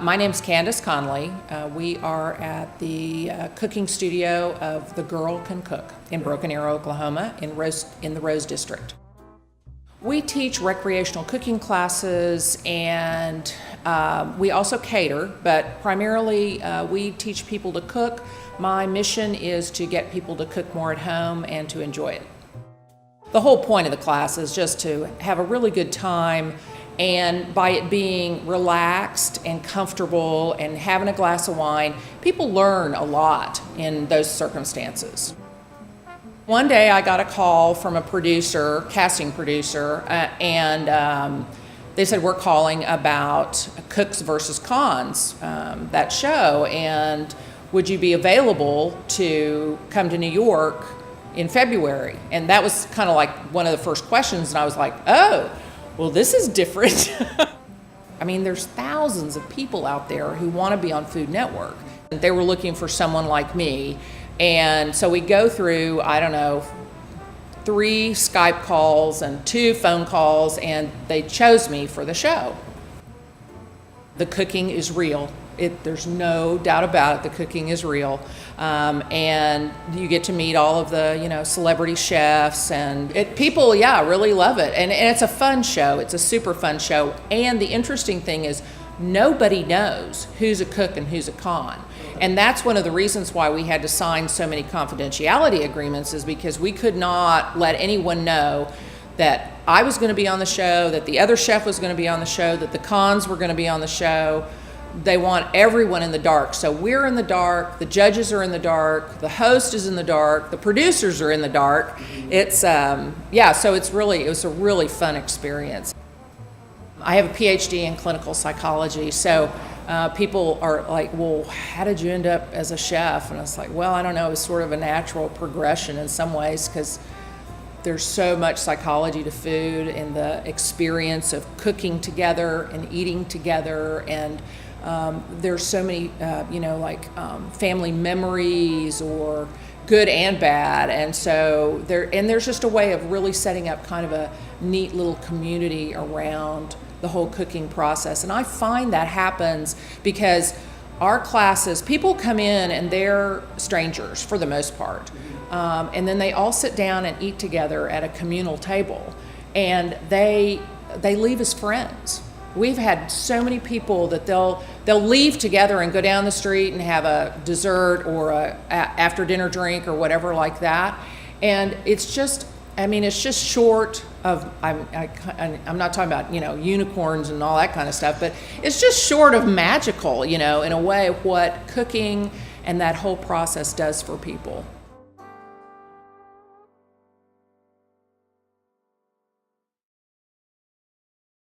My name's Candace Conley. We are at the cooking studio of The Girl Can Cook in Broken Arrow, Oklahoma, in the Rose District. We teach recreational cooking classes, and we also cater, but primarily we teach people to cook. My mission is to get people to cook more at home and to enjoy it. The whole point of the class is just to have a really good time, and by it being relaxed and comfortable and having a glass of wine, people learn a lot in those circumstances. One day I got a call from a producer, casting producer, and they said, we're calling about Cooks versus Cons, that show, and would you be available to come to New York in February? And that was kind of like one of the first questions, and I was like, oh, well, this is different. I mean, there's thousands of people out there who want to be on Food Network. They were looking for someone like me, and so we go through, I don't know, 3 Skype calls and 2 phone calls, and they chose me for the show. The cooking is real. There's no doubt about it, the cooking is real. And you get to meet all of the, celebrity chefs, and people, really love it. And it's a fun show. It's a super fun show. And the interesting thing is nobody knows who's a cook and who's a con. And that's one of the reasons why we had to sign so many confidentiality agreements, is because we could not let anyone know that I was going to be on the show, that the other chef was going to be on the show, that the cons were going to be on the show. They want everyone in the dark. So we're in the dark, the judges are in the dark, the host is in the dark, the producers are in the dark. It's, so it was a really fun experience. I have a PhD in clinical psychology, so people are like, well, how did you end up as a chef? And it's like, well, I don't know, it's sort of a natural progression in some ways, because there's so much psychology to food and the experience of cooking together and eating together, and there's so many, family memories, or good and bad, and so there's just a way of really setting up kind of a neat little community around the whole cooking process. And I find that happens because our classes, people come in and they're strangers for the most part, and then they all sit down and eat together at a communal table, and they leave as friends. We've had so many people that they'll leave together and go down the street and have a dessert or a after dinner drink or whatever like that, and it's just short of, I'm not talking about unicorns and all that kind of stuff, but it's just short of magical, in a way, what cooking and that whole process does for people.